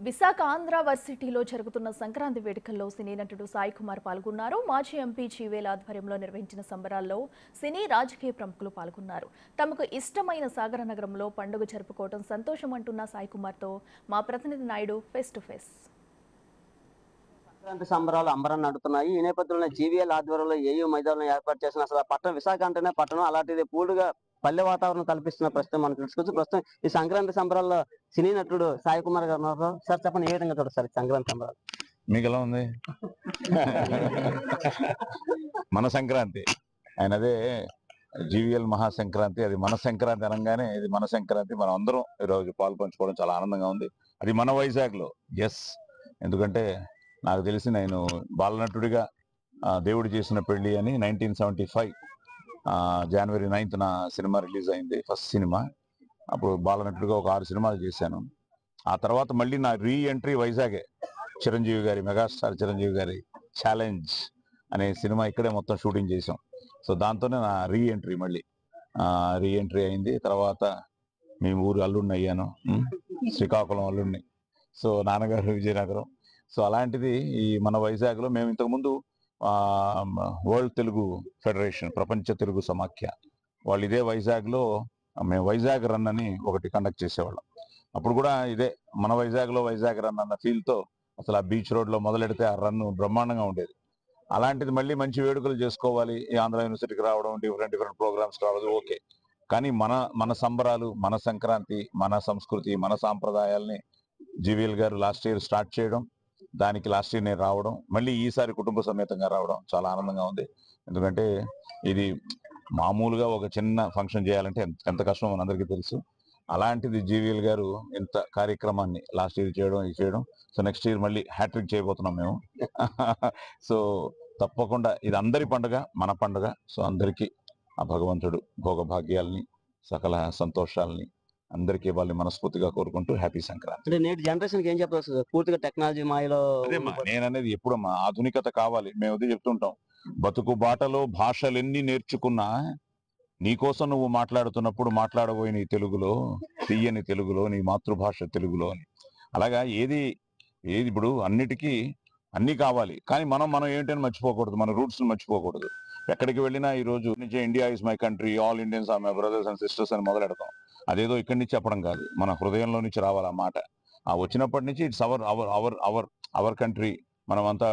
విశాఖ ఆంధ్ర వర్సిటీలో జరుగుతున్న సంక్రాంతి వేడుకల్లో సినీ నటుడు సాయి కుమార్ పాల్గొన్నారు. మాజీ ఎంపీ చీవేల ఆధ్వర్యంలో నిర్వహించిన సంబరాల్లో సినీ రాజకీయ ప్రముఖులు పాల్గొన్నారు. తమకు ఇష్టమైన సాగర నగరంలో పండుగ జరుపుకోవడం సంతోషం అంటున్న సాయి కుమార్తో మా ప్రతినిధి Naidu face to face. Sankranti సంబరాలు అంబరాన్ని నడుతున్నాయి. ఈ నేపథ్యంలో జీవీఎల్ ఆధ్వర్యంలో ఏయూ మైదానంలో ఏర్పాటు చేసిన అసలు పట్టణం విశాఖ అంటేనే పట్టణం, అలాంటిది పూర్తిగా పల్లె వాతావరణం కల్పిస్తున్న ప్రస్తుతం మనం తెలుసుకోవచ్చు. ప్రస్తుతం ఈ సంక్రాంతి సంబరాల్లో సినీ నటుడు సాయి కుమార్ గారు ఉన్నారు. సార్ చెప్పండి, ఏ విధంగా చూడదు సార్ సంక్రాంతి సంబరాలు? మీకు ఎలా ఉంది? మన సంక్రాంతి ఆయన అదే జీవీఎల్ మహాసంక్రాంతి, అది మన సంక్రాంతి అనగానే ఇది మన సంక్రాంతి. మనం అందరం ఈరోజు పాలు పంచుకోవడం చాలా ఆనందంగా ఉంది. అది మన వైజాగ్ లో. ఎస్, ఎందుకంటే నాకు తెలిసి నేను బాలనటుడిగా దేవుడు చేసిన పెళ్లి అని 1975 జనవరి 9th నా సినిమా రిలీజ్ అయింది, ఫస్ట్ సినిమా. అప్పుడు బాలనటుడిగా ఒక 6 సినిమాలు చేశాను. ఆ తర్వాత మళ్ళీ నా రీ ఎంట్రీ వైజాగే. చిరంజీవి గారి, మెగాస్టార్ చిరంజీవి గారి ఛాలెంజ్ అనే సినిమా ఇక్కడే మొత్తం షూటింగ్ చేసాం. సో దాంతోనే నా రీ ఎంట్రీ అయింది. తర్వాత మీ ఊరు అల్లుడిని అయ్యాను, శ్రీకాకుళం అల్లుడిని. సో నాన్నగారు విజయనగరం. సో అలాంటిది ఈ మన వైజాగ్లో మేము ఇంతకుముందు వరల్డ్ తెలుగు ఫెడరేషన్, ప్రపంచ తెలుగు సమాఖ్య వాళ్ళు ఇదే వైజాగ్లో మేము వైజాగ్ రన్ అని ఒకటి కండక్ట్ చేసేవాళ్ళం. అప్పుడు కూడా ఇదే మన వైజాగ్లో వైజాగ్ రన్ అన్న ఫీల్తో అసలు ఆ బీచ్ రోడ్లో మొదలెడితే ఆ రన్ బ్రహ్మాండంగా ఉండేది. అలాంటిది మళ్ళీ మంచి వేడుకలు చేసుకోవాలి, ఈ ఆంధ్ర యూనివర్సిటీకి రావడం, డిఫరెంట్ ప్రోగ్రామ్స్ రావడం ఓకే. కానీ మన సంబరాలు, మన సంక్రాంతి, మన సంస్కృతి, మన సాంప్రదాయాల్ని జీవీఎల్ గారు లాస్ట్ ఇయర్ స్టార్ట్ చేయడం, దానికి లాస్ట్ ఇయర్ నేను రావడం, మళ్ళీ ఈసారి కుటుంబ సమేతంగా రావడం చాలా ఆనందంగా ఉంది. ఎందుకంటే ఇది మామూలుగా ఒక చిన్న ఫంక్షన్ చేయాలంటే ఎంత కష్టమో మనందరికీ తెలుసు. అలాంటిది జీవీఎల్ గారు ఇంత కార్యక్రమాన్ని లాస్ట్ ఇయర్ చేయడం. సో నెక్స్ట్ ఇయర్ మళ్ళీ హ్యాట్రిక్ చేయబోతున్నాం మేము. సో తప్పకుండా ఇది అందరి పండుగ, మన పండుగ. సో అందరికీ ఆ భగవంతుడు భోగభాగ్యాలని, సకల సంతోషాలని అందరికీ ఇవ్వాలి మనస్ఫూర్తిగా కోరుకుంటూ హ్యాపీ సంక్రాంతి. అంటే నేటి జనరేషన్ ఏం చెప్తారు సార్? పూర్తిగా టెక్నాలజీ మాయలో నేననేది ఎప్పుడు ఆధునికత కావాలి. మేము అది చెప్తుంటాం, బతుకు బాటలో భాషలెన్ని నేర్చుకున్నా నీకోసం నువ్వు మాట్లాడుతున్నప్పుడు మాట్లాడబోయి నీ తెలుగులో, తీయని తెలుగులో, నీ మాతృభాష తెలుగులో అని. అలాగా ఏది ఇప్పుడు అన్నిటికీ అన్ని కావాలి, కానీ మనం ఏంటని మర్చిపోకూడదు, మన రూట్స్ మర్చిపోకూడదు. ఎక్కడికి వెళ్ళినా ఈ రోజు నుంచి India is my country, all Indians are my brothers and sisters అని మొదలెడతాం. అదేదో ఇక్కడి నుంచి చెప్పడం కాదు, మన హృదయంలో నుంచి రావాలి ఆ మాట. ఆ వచ్చినప్పటి నుంచి ఇట్స్ అవర్ కంట్రీ. మనమంతా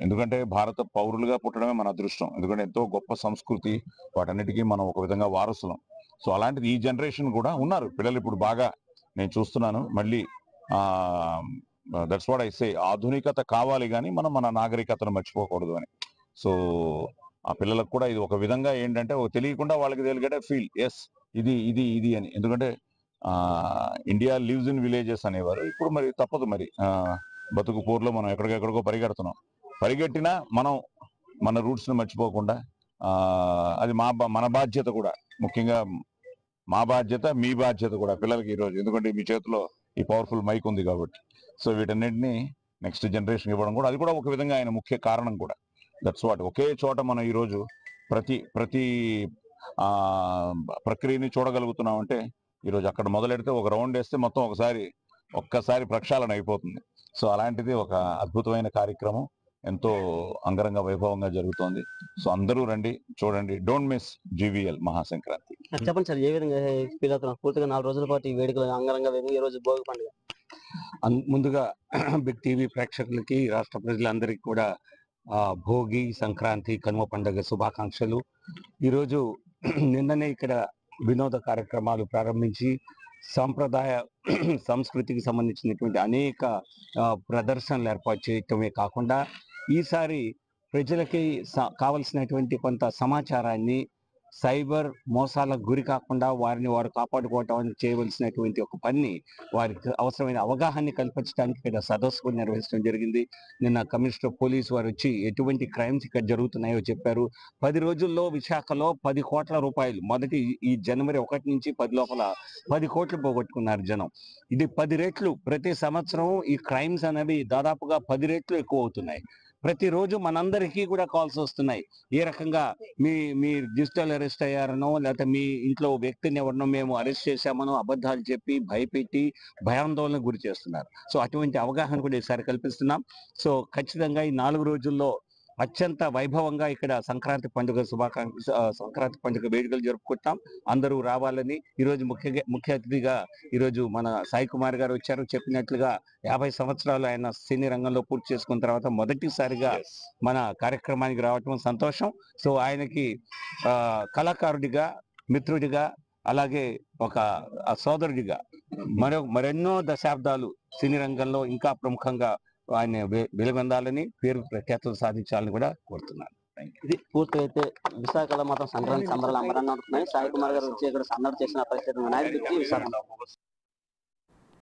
ఎందుకంటే భారత పౌరులుగా పుట్టడమే మన అదృష్టం. ఎందుకంటే ఎంతో గొప్ప సంస్కృతి, వాటన్నిటికీ మనం ఒక విధంగా వారసులం. సో అలాంటిది ఈ జనరేషన్ కూడా ఉన్నారు పిల్లలు ఇప్పుడు బాగా నేను చూస్తున్నాను. మళ్ళీ దట్స్ వాట్ ఐ సే, ఆధునికత కావాలి కానీ మనం మన నాగరికతను మర్చిపోకూడదు అని. సో ఆ పిల్లలకు కూడా ఇది ఒక విధంగా ఏంటంటే తెలియకుండా వాళ్ళకి తెలియగటే ఫీల్, ఎస్ ఇది అని. ఎందుకంటే ఇండియా లివ్స్ ఇన్ విలేజెస్ అనేవారు. ఇప్పుడు మరి తప్పదు, మరి బతుకు పూర్లో మనం ఎక్కడికెక్కడికో పరిగెట్టినా మనం మన రూట్స్ ని మర్చిపోకుండా, అది మన బాధ్యత కూడా, ముఖ్యంగా మా బాధ్యత, మీ బాధ్యత కూడా పిల్లలకి ఈరోజు. ఎందుకంటే మీ చేతిలో ఈ పవర్ఫుల్ మైక్ ఉంది కాబట్టి. సో వీటన్నిటిని నెక్స్ట్ జనరేషన్ ఇవ్వడం కూడా, అది కూడా ఒక విధంగా ఆయన ముఖ్య కారణం కూడా. That's what. ఒకే చోట మనం ఈరోజు ప్రతి ప్రక్రియని చూడగలుగుతున్నాం అంటే ఈరోజు అక్కడ మొదలెడితే ఒక రౌండ్ వేస్తే మొత్తం ఒక్కసారి ప్రక్షాళన అయిపోతుంది. సో అలాంటిది ఒక అద్భుతమైన కార్యక్రమం, ఎంతో అంగరంగ వైభవంగా జరుగుతోంది. సో అందరూ రండి, చూడండి. Don't miss GVL Mahasankranti. చెప్పండి సార్, ఏ విధంగా ఫీల్ అవుతున్నారు? పూర్తిగా 4 రోజుల పాటు ఈ వేడుకలు అంగరంగ ఈ రోజు భోగి పండుగ. ముందుగా బిగ్ టీవీ ప్రేక్షకులకి, రాష్ట్ర ప్రజలందరికీ కూడా భోగి, సంక్రాంతి, కనుమ పండుగ శుభాకాంక్షలు. ఈరోజు నిన్ననే ఇక్కడ వినోద కార్యక్రమాలు ప్రారంభించి సాంప్రదాయ సంస్కృతికి సంబంధించినటువంటి అనేక ప్రదర్శనలు ఏర్పాటు చేయటమే కాకుండా ఈసారి ప్రజలకి కావలసినటువంటి కొంత సమాచారాన్ని సైబర్ మోసాలకు గురి కాకుండా వారిని వారు కాపాడుకోవటం చేయవలసినటువంటి ఒక పని, వారికి అవసరమైన అవగాహన కల్పించడానికి ఇక్కడ సదస్సు నిర్వహించడం జరిగింది. నిన్న కమిషనర్ పోలీసు వారు వచ్చి ఎటువంటి క్రైమ్స్ ఇక్కడ జరుగుతున్నాయో చెప్పారు. 10 రోజుల్లో విశాఖలో 10 కోట్ల రూపాయలు, మొదటి ఈ జనవరి 1 నుంచి 10 లోపల 10 కోట్లు పోగొట్టుకున్నారు జనం. ఇది 10 రెట్లు ప్రతి సంవత్సరం ఈ క్రైమ్స్ అనేవి దాదాపుగా 10 రెట్లు ఎక్కువ అవుతున్నాయి. ప్రతిరోజు మనందరికీ కూడా కాల్స్ వస్తున్నాయి. ఏ రకంగా మీ డిజిటల్ అరెస్ట్ అయ్యారనో, లేకపోతే మీ ఇంట్లో వ్యక్తిని ఎవరినో మేము అరెస్ట్ చేశామనో అబద్ధాలు చెప్పి భయపెట్టి భయాందోళన గురి చేస్తున్నారు. సో అటువంటి అవగాహన కూడా ఈసారి కల్పిస్తున్నాం. సో ఖచ్చితంగా ఈ 4 రోజుల్లో అత్యంత వైభవంగా ఇక్కడ సంక్రాంతి పండుగ వేడుకలు జరుపుకుంటాం. అందరూ రావాలని ఈరోజు ముఖ్య అతిథిగా ఈరోజు మన సాయి కుమార్ గారు వచ్చారు. చెప్పినట్లుగా 50 సంవత్సరాలు ఆయన సినీ రంగంలో పూర్తి చేసుకున్న తర్వాత మొదటిసారిగా మన కార్యక్రమానికి రావటం సంతోషం. సో ఆయనకి కళాకారుడిగా, మిత్రుడిగా, అలాగే ఒక సోదరుడిగా మరెన్నో దశాబ్దాలు సినీ రంగంలో ఇంకా ప్రముఖంగా ఆయన వెలుగొందాలని, పేరు ప్రఖ్యాతులు సాధించాలని కూడా కోరుతున్నాను. ఇది పూర్తి అయితే విశాఖలో మాత్రం సంక్రాంతి సంబరాలు అంబరాన్ని ఉంటున్నాయి. సాయి కుమార్ గారు వచ్చి ఇక్కడ సందడి చేసిన పరిస్థితి వినాయక విశాఖ